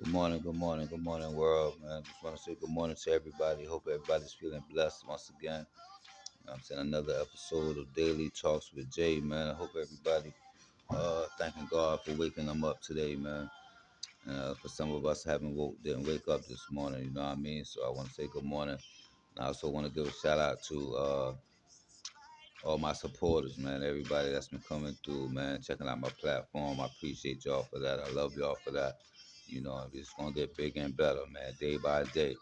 Good morning, world, man. Just want to say good morning to everybody. Hope everybody's feeling blessed once again. I'm saying another episode of Daily Talks with Jay, man. I hope everybody thanking God for waking them up today, man. For some of us didn't wake up this morning, you know what I mean? So I want to say good morning. And I also want to give a shout out to all my supporters, man. Everybody that's been coming through, man, checking out my platform. I appreciate y'all for that. I love y'all for that. You know, it's gonna get bigger and better, man, day by day.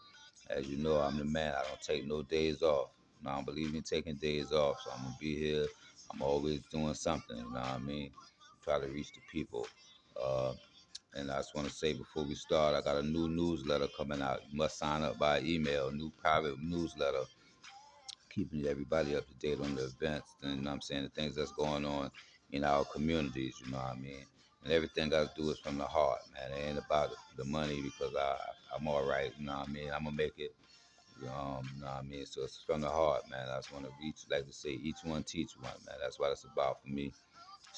As you know, I'm the man. I don't take no days off. I don't believe in taking days off. So I'm gonna be here. I'm always doing something. You know what I mean? Try to reach the people. Uh, and I just want to say before we start, I got a new newsletter coming out. You must sign up by email. New private newsletter keeping everybody up to date on the events and you know what I'm saying, the things that's going on in our communities, you know what I mean? And everything I do is from the heart, man. It ain't about the money because I'm all right, you know what I mean? I'm gonna make it. You know what I mean? So it's from the heart, man. I just want to reach, like to say, each one teach one, man. That's what it's about for me.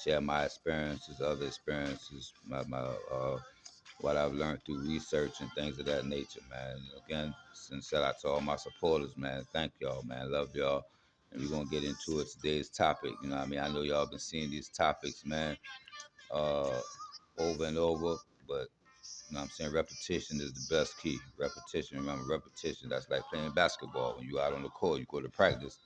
Share my experiences, other experiences, what I've learned through research and things of that nature, man. Again, shout out to all my supporters, man. Thank y'all, man. Love y'all. And we're gonna get into it today's topic. You know what I mean? I know y'all been seeing these topics, man, uh, over and over, but you know what I'm saying? Repetition is the best key. Repetition, remember, repetition, that's like playing basketball. When you out on the court, you go to practice.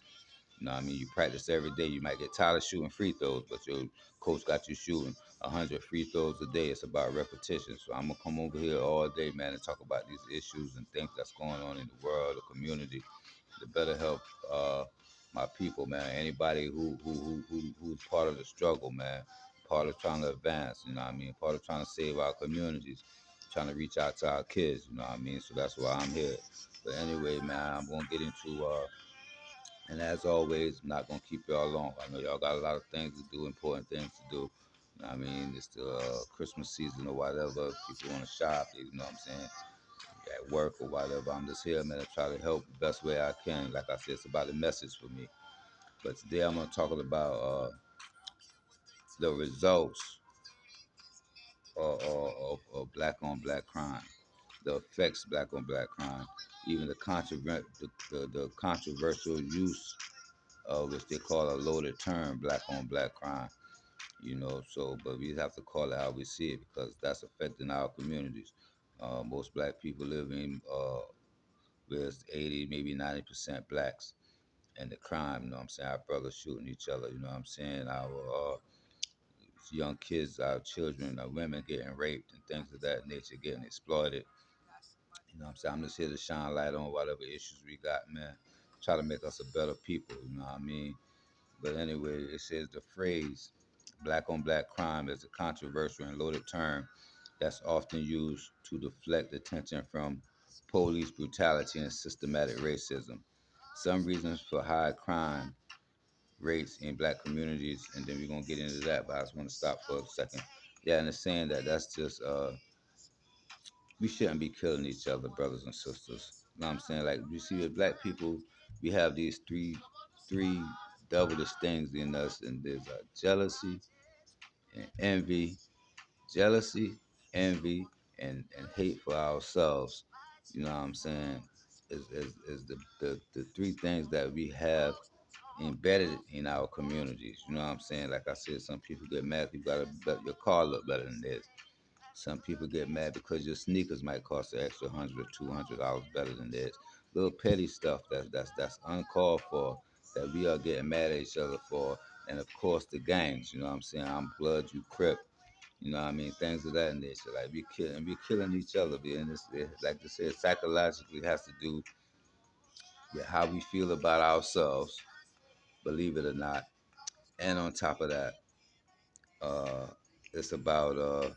You know what I mean? You practice every day. You might get tired of shooting free throws, but your coach got you shooting 100 free throws a day. It's about repetition. So I'm going to come over here all day, man, and talk about these issues and things that's going on in the world, the community, to better help my people, man. Anybody who's part of the struggle, man, part of trying to advance, you know what I mean? Part of trying to save our communities, trying to reach out to our kids, you know what I mean? So that's why I'm here. But anyway, man, I'm going to get into and as always, I'm not gonna keep y'all long. I know y'all got a lot of things to do, important things to do. You know what I mean, it's the Christmas season or whatever. People want to shop, you know what I'm saying? At work or whatever. I'm just here, man, to try to help the best way I can. Like I said, it's about a message for me. But today I'm gonna talk about the results of black on black crime, the effects black on black crime, even the controversial use of which they call a loaded term, black on black crime. You know, so but we have to call it how we see it because that's affecting our communities. Most black people live in with 80, maybe 90% blacks, and the crime. You know what I'm saying? Our brothers shooting each other. You know what I'm saying? Our young kids, our children, our women getting raped and things of that nature, getting exploited. You know what I'm saying? I'm just here to shine light on whatever issues we got, man. Try to make us a better people. You know what I mean? But anyway, it says the phrase black on black crime is a controversial and loaded term that's often used to deflect attention from police brutality and systematic racism. Some reasons for high crime rates in black communities, and then we're gonna get into that, but I just want to stop for a second. Yeah, and it's saying that that's just we shouldn't be killing each other, brothers and sisters. You know what I'm saying? Like you see with black people, we have these three devilish things in us, and there's jealousy and envy, jealousy, envy, and hate for ourselves. You know what I'm saying? Is the three things that we have embedded in our communities. You know what I'm saying? Like I said, some people get mad if you got your car look better than theirs. Some people get mad because your sneakers might cost an extra $100 or $200 better than theirs. Little petty stuff that's uncalled for that we are getting mad at each other for. And of course the gangs, you know what I'm saying? I'm blood, you crip. You know what I mean? Things of that nature. Like we killing each other. And like I said, psychologically it has to do with how we feel about ourselves, believe it or not. And on top of that, uh, it's about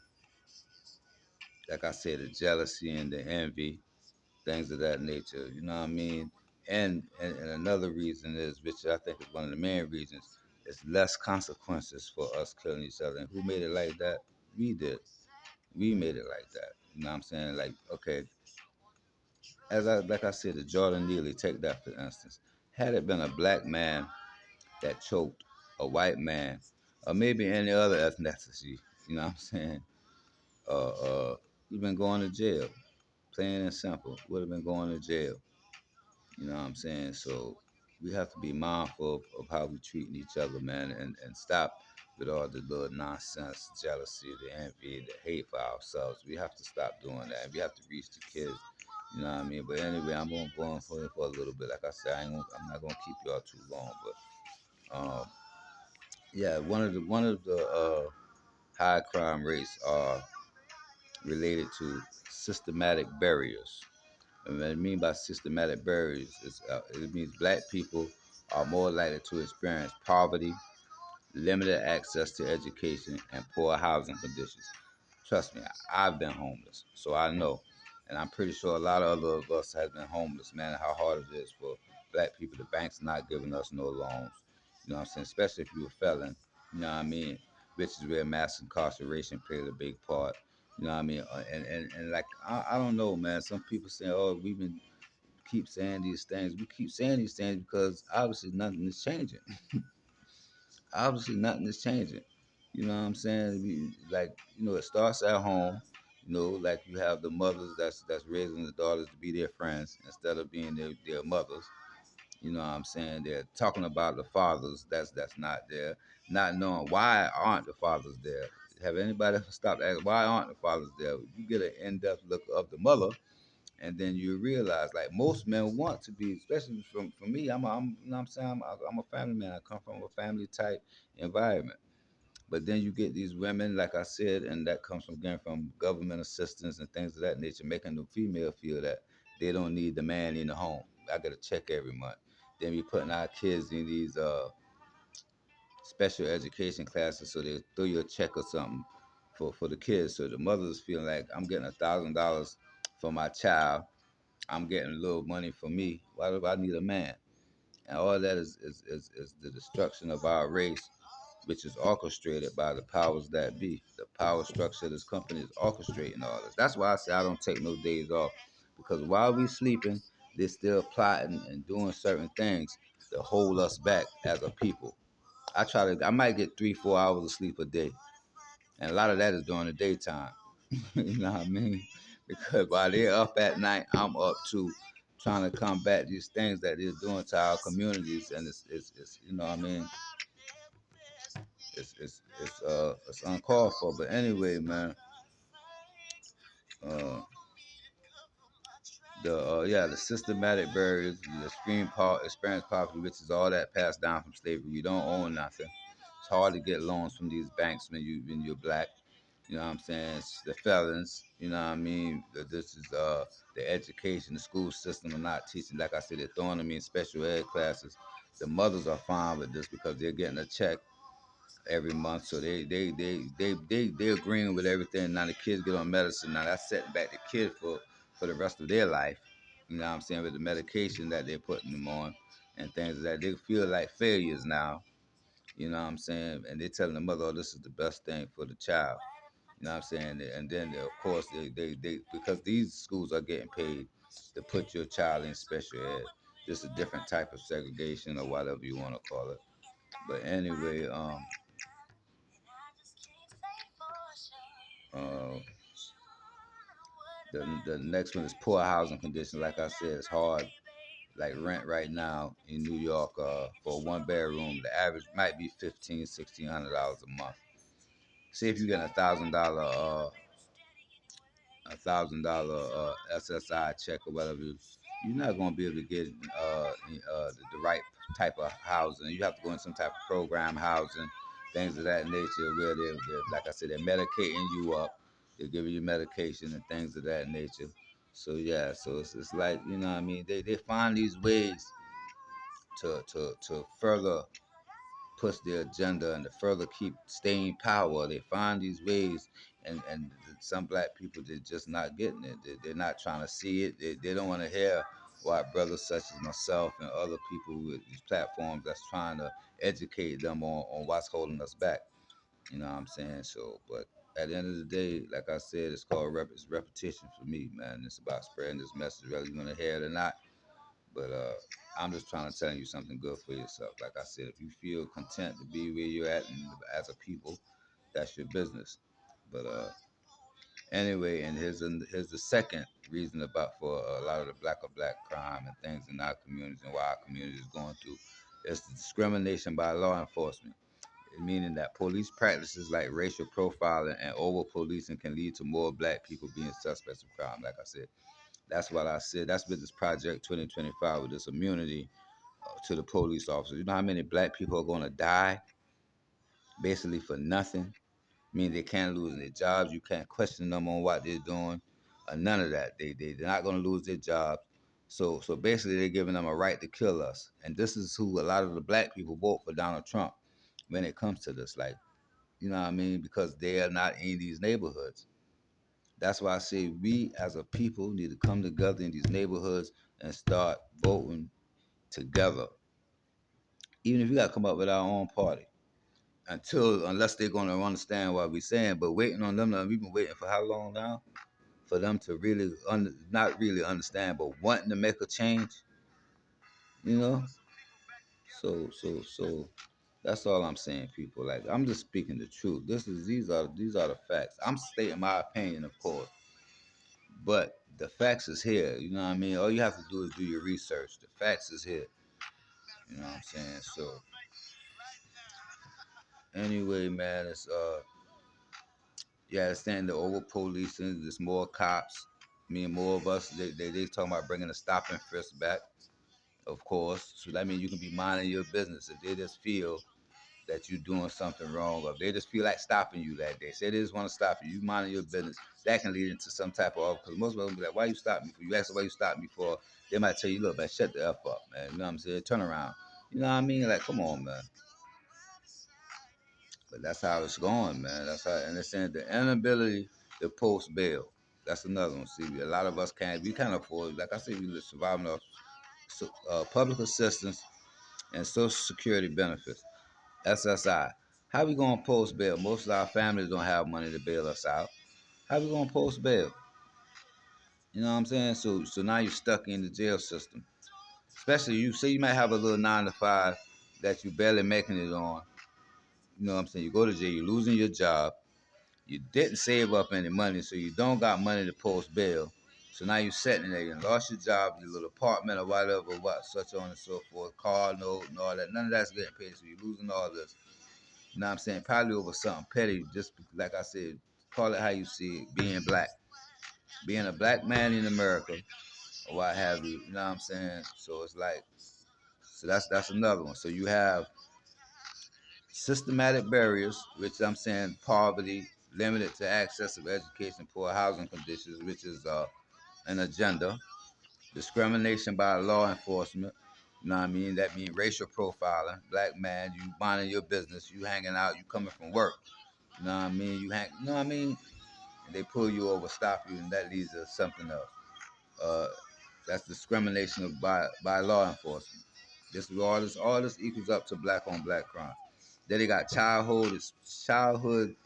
like I said, the jealousy and the envy, things of that nature. You know what I mean? And another reason is, which I think is one of the main reasons, is less consequences for us killing each other. And who made it like that? We did. We made it like that. You know what I'm saying? Like, okay, like I said, the Jordan Neely, take that for instance. Had it been a black man that choked a white man, or maybe any other ethnicity, you know what I'm saying? you've been going to jail. Plain and simple. Would have been going to jail. You know what I'm saying? So we have to be mindful of how we treating each other, man, and stop with all the little nonsense, jealousy, the envy, the hate for ourselves. We have to stop doing that. We have to reach the kids. You know what I mean? But anyway, I'm gonna go on for a little bit. Like I said, I'm not gonna keep y'all too long. But yeah, one of the high crime rates are related to systematic barriers. And what I mean by systematic barriers is it means black people are more likely to experience poverty, limited access to education, and poor housing conditions. Trust me, I've been homeless, so I know. And I'm pretty sure a lot of other of us have been homeless, man, how hard it is for black people. The banks not giving us no loans. You know what I'm saying? Especially if you're a felon. You know what I mean? Which is where mass incarceration played a big part. You know what I mean? And like, I don't know, man. Some people say, oh, we've been keep saying these things. We keep saying these things because obviously nothing is changing. Obviously nothing is changing. You know what I'm saying? Like, it starts at home. Like you have the mothers that's raising the daughters to be their friends instead of being their mothers. You know what I'm saying? They're talking about the fathers that's not there, not knowing why aren't the fathers there. Have anybody ever stopped asking why aren't the fathers there? You get an in-depth look of the mother, and then you realize like most men want to be, especially from me. I'm you know what I'm saying, I'm a family man. I come from a family type environment. But then you get these women, like I said, and that comes from getting from government assistance and things of that nature, making the female feel that they don't need the man in the home. I get a check every month. Then we putting our kids in these special education classes, so they throw you a check or something for the kids. So the mothers feeling like I'm getting $1,000 for my child. I'm getting a little money for me. Why do I need a man? And all that is the destruction of our race, which is orchestrated by the powers that be. The power structure of this company is orchestrating all this. That's why I say I don't take no days off. Because while we sleeping, they're still plotting and doing certain things to hold us back as a people. I might get 3, 4 hours of sleep a day. And a lot of that is during the daytime. You know what I mean? Because while they're up at night, I'm up too, trying to combat these things that they're doing to our communities, and it's you know what I mean, it's uncalled for. But anyway, man, uh, the systematic barriers, the experience poverty, which is all that passed down from slavery. You don't own nothing. It's hard to get loans from these banks when you're black. You know what I'm saying? It's the felons, you know what I mean? This is the education, the school system are not teaching. Like I said, they're throwing them in special ed classes. The mothers are fine with this because they're getting a check every month. So they agreeing with everything. Now the kids get on medicine. Now that's setting back the kid for the rest of their life. You know what I'm saying? With the medication that they're putting them on and things that they feel like failures now. You know what I'm saying? And they're telling the mother, oh, this is the best thing for the child. You know what I'm saying? And then of course they because these schools are getting paid to put your child in special ed. Just a different type of segregation or whatever you want to call it. But anyway, uh, the next one is poor housing conditions. Like I said, it's hard. Like rent right now in New York, for a 1 bedroom, the average might be $1,500, $1,600 a month. See if you get $1,000 SSI check or whatever, you're not gonna be able to get the right type of housing. You have to go in some type of program housing, things of that nature, where they're like I said, they're medicating you up, they're giving you medication and things of that nature. So yeah, so it's like what I mean. They find these ways to further push their agenda and to further keep staying power. They find these ways, and some black people they're just not getting it. They're not trying to see it. They don't want to hear white brothers such as myself and other people with these platforms that's trying to educate them on what's holding us back. You know what I'm saying? So, but at the end of the day, like I said, it's called it's repetition for me, man. It's about spreading this message, whether you want to hear it or not. But I'm just trying to tell you something good for yourself. Like I said, if you feel content to be where you're at and as a people, that's your business. But Anyway, and here's the second reason about for a lot of the black crime and things in our communities and why our community is going through. It's the discrimination by law enforcement, meaning that police practices like racial profiling and over policing can lead to more black people being suspects of crime. Like I said, that's what I said. That's with this project 2025 with this immunity to the police officers. You know how many black people are going to die basically for nothing? I mean, they can't lose their jobs. You can't question them on what they're doing. None of that. They're not going to lose their jobs. So basically, they're giving them a right to kill us. And this is who a lot of the black people vote for Donald Trump when it comes to this. Like, you know what I mean? Because they are not in these neighborhoods. That's why I say we as a people need to come together in these neighborhoods and start voting together. Even if we got to come up with our own party. Unless they're going to understand what we're saying, but waiting on them, we've been waiting for how long now? For them to really, not really understand, but wanting to make a change, you know? So that's all I'm saying, people. Like, I'm just speaking the truth. These are the facts. I'm stating my opinion, of course, but the facts is here. You know what I mean? All you have to do is do your research. The facts is here. You know what I'm saying? So anyway, man, it's yeah, it's saying the over policing. There's more cops. I mean, more of us. They talking about bringing the stop and frisk back, of course. So that means you can be minding your business. If they just feel that you're doing something wrong, or if they just feel like stopping you that day, say they just want to stop you, you minding your business, that can lead into some type of, because most of them be like, why you stop me for? You ask them why you stop me for, they might tell you, look, man, shut the F up, man. You know what I'm saying? Turn around. You know what I mean? Like, come on, man. But that's how it's going, man. That's how, and it's saying the inability to post bail. That's another one. See, a lot of us can't. We can't afford. Like I said, we live surviving off public assistance and Social Security benefits, SSI. How we gonna post bail? Most of our families don't have money to bail us out. How we gonna post bail? You know what I'm saying? So now you're stuck in the jail system. Especially you say you might have a little 9 to 5 that you barely making it on. You know what I'm saying? You go to jail, you're losing your job. You didn't save up any money, so you don't got money to post bail. So now you're sitting there, you lost your job, your little apartment or whatever, such on and so forth, car note and all that. None of that's getting paid, so you're losing all this. You know what I'm saying? Probably over something petty, just like I said, call it how you see it, being black. Being a black man in America or what have you, you know what I'm saying? So it's like, so that's another one. So you have systematic barriers, which I'm saying poverty, limited to access of education, poor housing conditions, which is an agenda, discrimination by law enforcement. You know what I mean? That means racial profiling. Black man, you minding your business, you hanging out, you coming from work. You know what I mean? You know what I mean? And they pull you over, stop you, and that leads to something else. Uh, that's discrimination by law enforcement. This all this equals up to black on black crime. Then they got childhood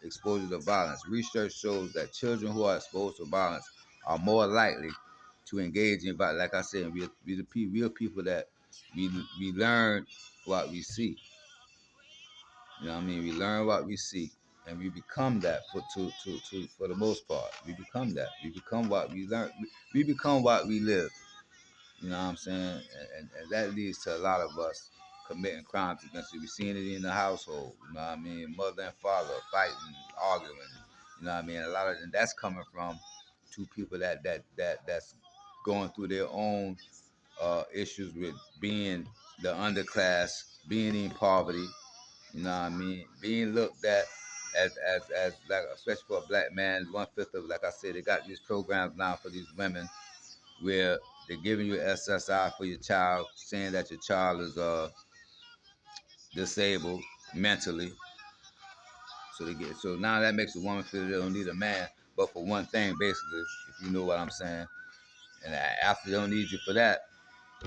exposure to violence. Research shows that children who are exposed to violence are more likely to engage in violence. Like I said, we are people that we learn what we see. You know what I mean? We learn what we see, and we become that for the most part. We become that. We become what we learn. We become what we live. You know what I'm saying? And that leads to a lot of us committing crimes against you. We're seeing it in the household. You know what I mean? Mother and father fighting, arguing. You know what I mean? A lot of and that's coming from two people that's going through their own issues with being the underclass, being in poverty. You know what I mean? Being looked at as like, especially for a black man, 1/5 of, like I said, they got these programs now for these women where they're giving you SSI for your child, saying that your child is disabled mentally. So now that makes a woman feel they don't need a man, but for one thing, basically, if you know what I'm saying. And after they don't need you for that,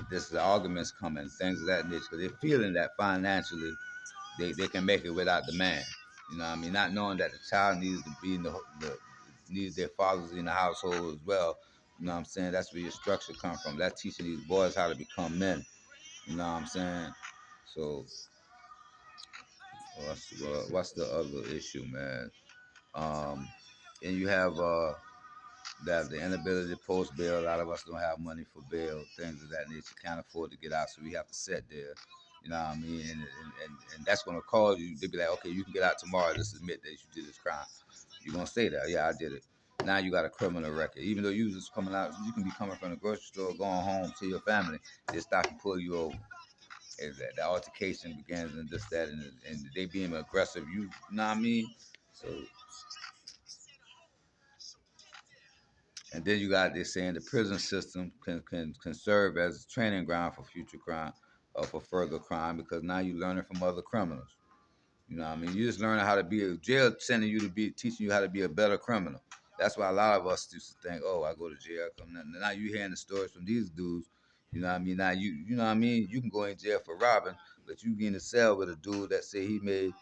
this the arguments coming, things of that nature, because they're feeling that financially they can make it without the man. You know what I mean? Not knowing that the child needs to be in needs their fathers in the household as well. You know what I'm saying? That's where your structure come from. That's teaching these boys how to become men. You know what I'm saying? So what's the other issue, man? And you have That the inability to post bail. A lot of us don't have money for bail, things of that nature. Can't afford to get out, so we have to sit there. You know what I mean? And that's gonna cause you to be like, okay, you can get out tomorrow. Just admit that you did this crime. You're gonna say that, yeah, I did it. Now you got a criminal record. Even though you just coming out, you can be coming from the grocery store, going home to your family. They stop and pull you over. And the altercation begins and this, that, and they being aggressive. You know what I mean? So, and then you got this saying the prison system can serve as a training ground for future crime or for further crime because now you're learning from other criminals. You know what I mean? You just learning how to be a jail, sending you to be teaching you how to be a better criminal. That's why a lot of us used to think, oh, I go to jail. Now you hearing the stories from these dudes. You know what I mean? Now you know what I mean? You can go in jail for robbing, but you get in a cell with a dude that say he made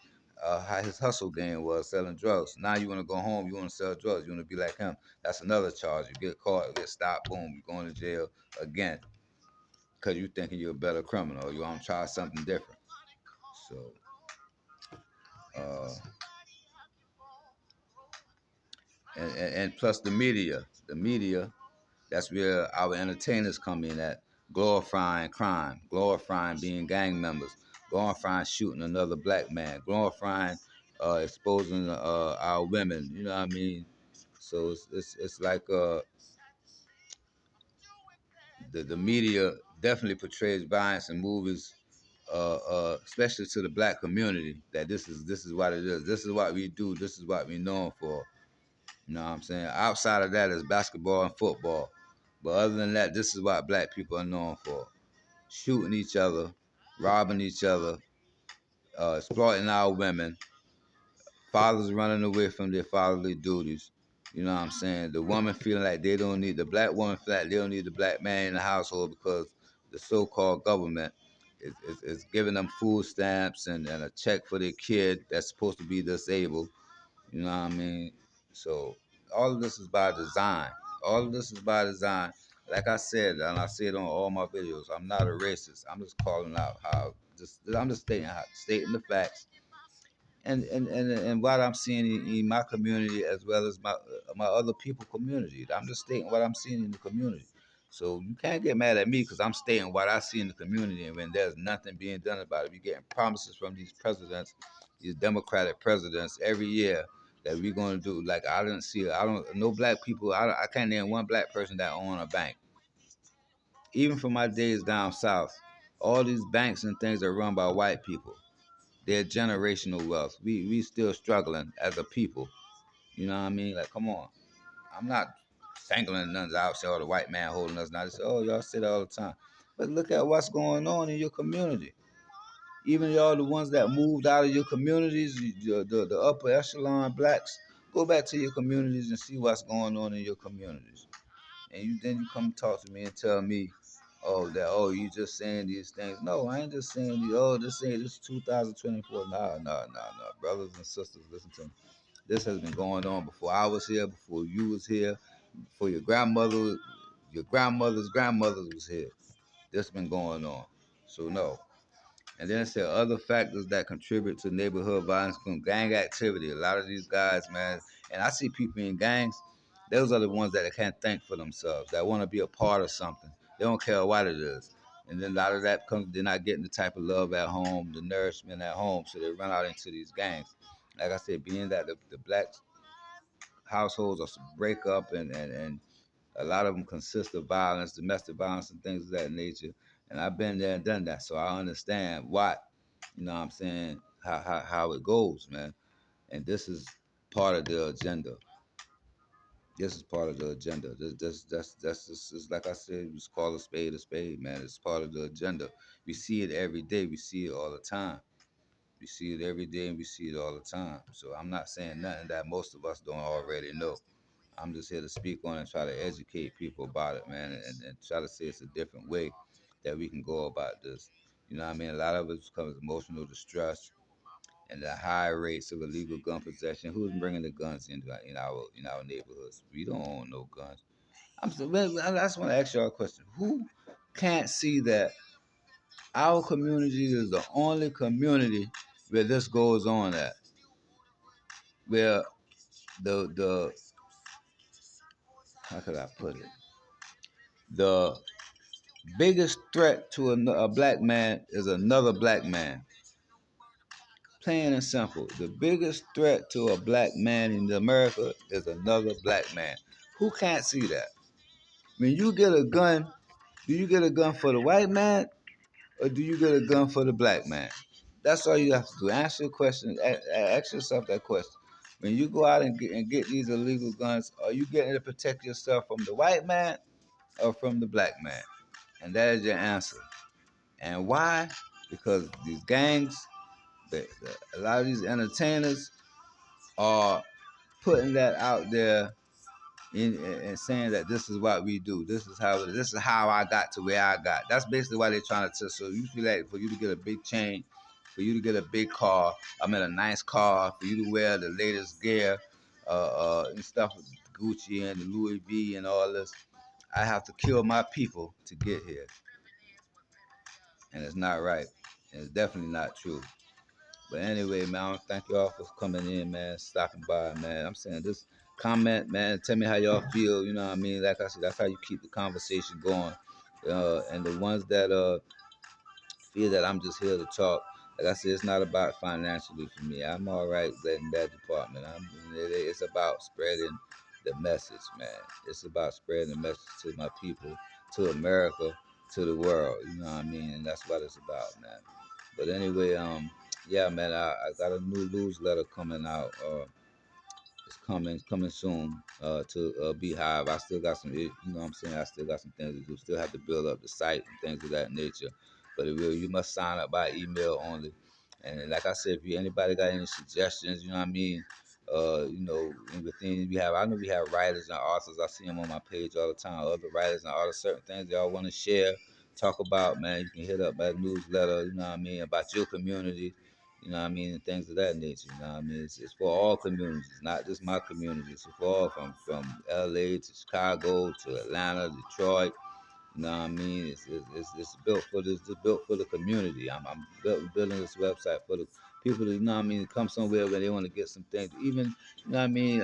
how his hustle game was selling drugs. Now you want to go home, you want to sell drugs, you want to be like him. That's another charge. You get caught, get stopped, boom, you're going to jail again because you thinking you're a better criminal. You want to try something different. So. Uh, and plus the media, that's where our entertainers come in at, glorifying crime, glorifying being gang members, glorifying shooting another black man, glorifying exposing our women. You know what I mean? So it's like the media definitely portrays violence in movies, especially to the black community. That this is what it is. This is what we do. This is what we known for. You know what I'm saying? Outside of that is basketball and football. But other than that, this is what black people are known for. Shooting each other, robbing each other, exploiting our women, fathers running away from their fatherly duties. You know what I'm saying? The woman feeling like they don't need, the black woman feeling like they don't need the black man in the household because the so-called government is giving them food stamps and a check for their kid that's supposed to be disabled. You know what I mean? So all of this is by design. All of this is by design. Like I said, and I say it on all my videos, I'm not a racist. I'm just calling out how I'm just stating the facts and what I'm seeing in my community as well as my other people community. I'm just stating what I'm seeing in the community. So you can't get mad at me because I'm stating what I see in the community, and when there's nothing being done about it, we're getting promises from these presidents, these Democratic presidents every year that we're going to do. Like I didn't see, I don't, no black people. I can't name one black person that own a bank. Even from my days down south, all these banks and things are run by white people. They're generational wealth. We still struggling as a people. You know what I mean? Like, come on. I'm not singling none out. Say, oh, the white man holding us now. They say, oh, y'all say that all the time. But look at what's going on in your community. Even y'all, the ones that moved out of your communities, the upper echelon blacks, go back to your communities and see what's going on in your communities. And then you come talk to me and tell me, oh you just saying these things. No, I ain't just saying these. Oh, this saying this 2024. Nah, brothers and sisters, listen to me. This has been going on before I was here, before you was here, before your grandmother's grandmothers was here. This been going on. So no. And then it said other factors that contribute to neighborhood violence from gang activity. A lot of these guys, man, and I see people in gangs, those are the ones that can't think for themselves, that want to be a part of something. They don't care what it is. And then a lot of that comes, they're not getting the type of love at home, the nourishment at home, so they run out into these gangs. Like I said, being that the black households are break up and a lot of them consist of violence, domestic violence, and things of that nature. And I've been there and done that, so I understand what, you know what I'm saying, how it goes, man. And this is part of the agenda. This is part of the agenda. That's just like I said, just call a spade, man. It's part of the agenda. We see it every day. We see it all the time. We see it every day and we see it all the time. So I'm not saying nothing that most of us don't already know. I'm just here to speak on and try to educate people about it, man, and try to say it's a different way that we can go about this. You know what I mean? A lot of it becomes emotional distress and the high rates of illegal gun possession. Who's bringing the guns in our neighborhoods? We don't own no guns. I just want to ask y'all a question. Who can't see that our community is the only community where this goes on at? Where the how could I put it? The biggest threat to a black man is another black man. Plain and simple. The biggest threat to a black man in America is another black man. Who can't see that? When you get a gun, do you get a gun for the white man or do you get a gun for the black man? That's all you have to do. Answer your question. Ask yourself that question. When you go out and get these illegal guns, are you getting to protect yourself from the white man or from the black man? And that is your answer. And why? Because these gangs, a lot of these entertainers are putting that out there and saying that this is what we do. This is how I got to where I got. That's basically why they're trying to. So you feel like for you to get a big chain, for you to get a big car, I mean a nice car, for you to wear the latest gear, and stuff with Gucci and the Louis V and all this, I have to kill my people to get here, and it's not right. And it's definitely not true. But anyway, man, I wanna thank y'all for coming in, man, stopping by, man. I'm saying this comment, man, tell me how y'all feel, you know what I mean? Like I said, that's how you keep the conversation going. And the ones that feel that I'm just here to talk, like I said, it's not about financially for me. I'm all right in that department. It's about spreading the message, man. It's about spreading the message to my people, to America, to the world. You know what I mean? And that's what it's about, man. But anyway, yeah, man, I got a new newsletter coming out. It's coming soon to Beehive. I still got some, you know what I'm saying? I still got some things to do. Still have to build up the site and things of that nature. But it will, you must sign up by email only. And like I said, if you anybody got any suggestions, you know what I mean? You know, within we have, I know we have writers and authors. I see them on my page all the time. Other writers and authors, certain things y'all want to share, talk about, man. You can hit up my newsletter. You know what I mean, about your community. You know what I mean, and things of that nature. You know what I mean, it's for all communities, not just my community. It's for all, from L.A. to Chicago to Atlanta, Detroit. You know what I mean? It's built for this. It's built for the community. I'm building this website for the people. You know what I mean? Come somewhere where they want to get some things. Even you know what I mean?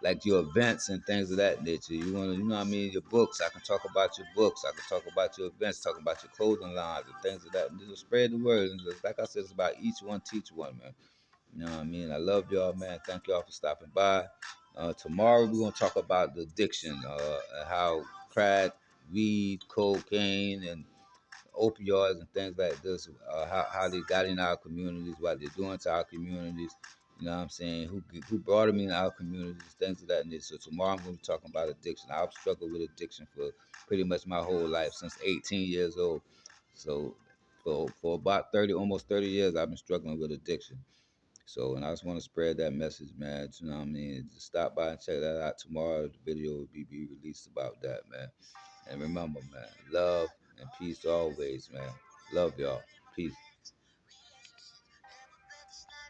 Like your events and things of that nature. You want to, you know what I mean? Your books. I can talk about your books. I can talk about your events. Talk about your clothing lines and things of that. And just spread the word. And just, like I said, it's about each one teach one, man. You know what I mean? I love y'all, man. Thank y'all for stopping by. Tomorrow we're gonna talk about the addiction, how crack, weed, cocaine, and opioids and things like this, how they got in our communities, what they're doing to our communities. You know what I'm saying? Who brought them in our communities, things of that nature. So tomorrow I'm going to be talking about addiction. I've struggled with addiction for pretty much my whole life since 18 years old. So for about 30, almost 30 years, I've been struggling with addiction. So, and I just want to spread that message, man. You know what I mean? Just stop by and check that out tomorrow. The video will be released about that, man. And remember, man, love and peace always, man. Love y'all. Peace.